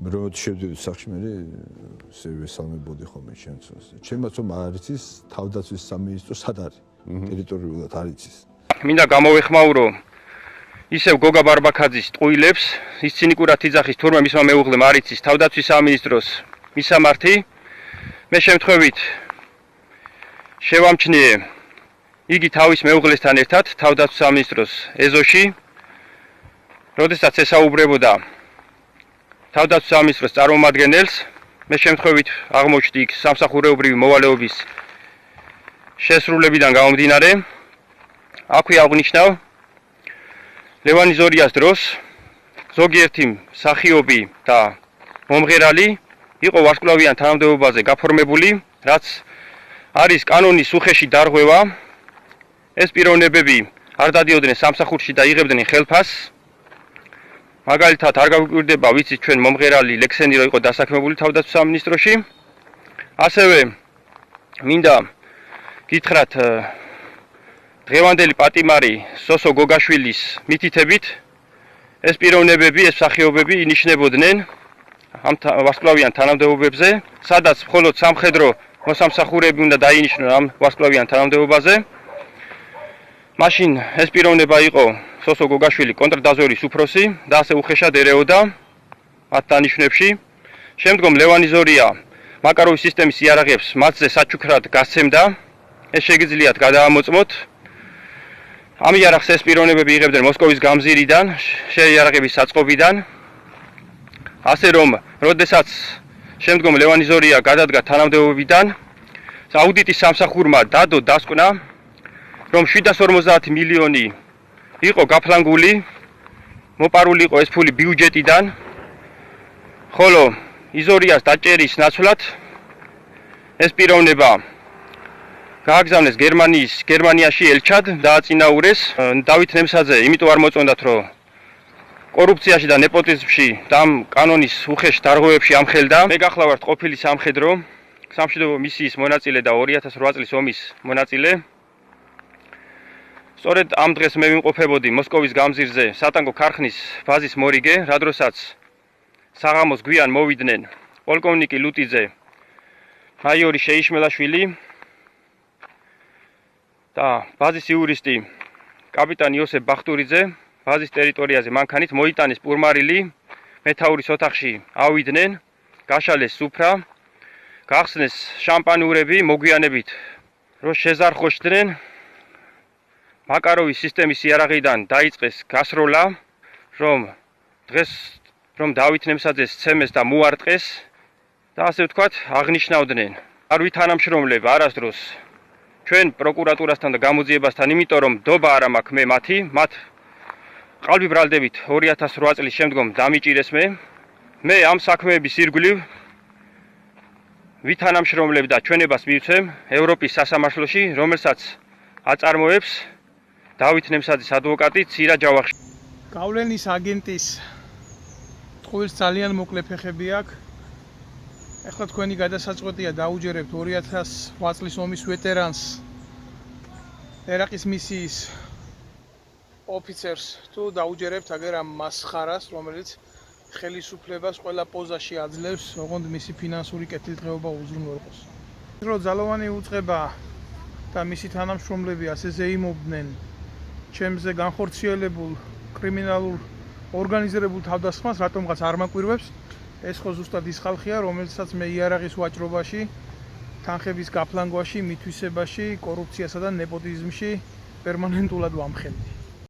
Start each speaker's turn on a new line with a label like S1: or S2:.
S1: Რომ შევდივით სახში მე სევესალმებოდი ხოლმე შენც. ჩემაც რომ არ იცის თავდაცვის სამინისტრო სად არის? ტერიტორიულად არ იცის.
S2: მინდა გამოვეხმაურო ისევ გოგა ბარბაქაძის ტყუილებს, ის ცინიკურად იძახის თურმე მისმა მეუღლემ არ იცის თავდაცვის სამინისტროს მისამართი. მე შემთხვევით შევამჩნიე იგი თავის მეუღლესთან ერთად თავდაცვის სამინისტროს ეზოში, როდესაც ესაუბრებოდა თავდაცვის სამინისტროს წარმომადგენელს, მე შემთხვევით აღმოჩნდი იქ სამსახურეობრივი მოვალეობის შესრულებიდან გამომდინარე. აქვე აღნიშნავ ლევანი ზორიას დროს ზოგიერთი მსახიობი და მომღერალი იყო ვარსკვლავიან თანამდებობაზე გაფორმებული, რაც არის კანონის უხეში დარღვევა. ეს პიროვნებები არ დადიოდნენ სამსახურში და იღებდნენ ხელფასს. მაგალითად არ გაგვიკვირდება ვიცით ჩვენ მომღერალი ლექსენი რო იყო დასაქმებული თავდაცვის სამინისტროში. ასევე მინდა გითხრათ დღევანდელი პატიმარი სოსო გოგაშვილის მითითებით ეს პიროვნებები, ეს მსახიობები ინიშნებოდნენ ამ ვარსკვლავიან თანამდებობებზე, სადაც მხოლოდ სამხედრო მოსამსახურეები უნდა დაინიშნონ ამ ვარსკვლავიან თანამდებობაზე. მაშინ ეს პიროვნება იყო სოსო გოგაშვილი კონტრდაზვერის უფროსი და ასე უხეშად ერეოდა მათ დანიშნებში. შემდგომ ლევანი ზორია მაკაროვის სისტემის იარაღებს მათზე საჩუქრად გასცემდა. ეს შეგიძლიათ გადაამოწმოთ. ამ იარაღს ეს პიროვნებები იღებდნენ მოსკოვის გამზირიდან, შეიარაღების საწყობიდან. ასე რომ, როდესაც შემდგომ ლევანი ზორია გადადგა თანამდებობიდან, აუდიტის სამსახურმა დადო დასკვნა, რომ 750 მილიონი იყო გაფლანგული, მოპარული იყო ეს ფული ბიუჯეტიდან, ხოლო იზორიას დაჭერის ნაცვლად ეს პიროვნება გააგზავნეს გერმანიაში ელჩად, დააწინაურეს. დავით ნემსაძე იმიტომ არ მოწონდათ, რომ კორუფციაში და ნეპოტიზმში და ამ კანონის უხეშ დარღვევებში ამხელდა. მე გახლავართ ყოფილი სამხედრო სამშვიდობო მისიის მონაწილე და 2008 წლის ომის მონაწილე. სწორედ ამ დღეს მე ვიმყოფებოდი მოსკოვის გამზირზე სატანკო ქარხნის ბაზის მორიგე, რა დროსაც საღამოს გვიან მოვიდნენ პოლკოვნიკი ლუტიძე, მაიორი შეიშმელაშვილი და ბაზის იურისტი კაპიტანი იოსებ ბახტურიძე ბაზის ტერიტორიაზე მანქანით მოიტანეს პურმარილი, მეთაურის ოთახში ავიდნენ, გაშალეს სუფრა, გახსნეს შამპანურები, მოგვიანებით რო შეზარხოჩდნენ, მაკაროვის სისტემის იარაღიდან დაიწყეს გასროლა, რომ დღეს რომ დავით ნემსაძეს ცემეს და მოარტყეს და ასე ვთქვათ აღნიშნავდნენ. არ ვითანამშრომლებ არასდროს ჩვენ პროკურატურასთან და გამოძიებასთან, იმიტომ რომ დობა არ მაქვს მე მათი, მათ ყალბი ბრალდებით 2008 წლის შემდგომ დამიჭირეს მე. მე ამ საქმეების ირგვლივ ვითანამშრომლებ და ჩვენებას მივცემ ევროპის სასამართლოში, რომელსაც აწარმოებს დავით ნემსაძის ადვოკატი ცირა ჯავახიშვილი.
S3: გავლენის აგენტის ტყუილს ძალიან მოკლე ფეხები აქვს. ეხლა თქვენი გადასაწყვეტია დაუჯერებთ 2008 წლის ომის ვეტერანს, ერაყის მისიის ოფიცერს, თუ დაუჯერებთ აგერ ამ მასხარას, რომელიც ხელისუფლებას ყველა პოზაში აძლევს, ოღონდ მისი ფინანსური კეთილდღეობა უზრუნველყოს. რო ძალოვანი უწყება და მისი თანამშრომლები ასე ზეიმობდნენ ჩემზე განხორციელებულ კრიმინალურ ორგანიზებულ თავდასხმას, რატომღაც არ მაკვირვებს. ეს ხო ზუსტად ის ხალხია, რომელსაც მე იარაღის ვაჭრობაში, თანხების გაფლანგვაში, მითვისებაში, კორუფციასა და ნეპოტიზმში პერმანენტულად ვამხელდი.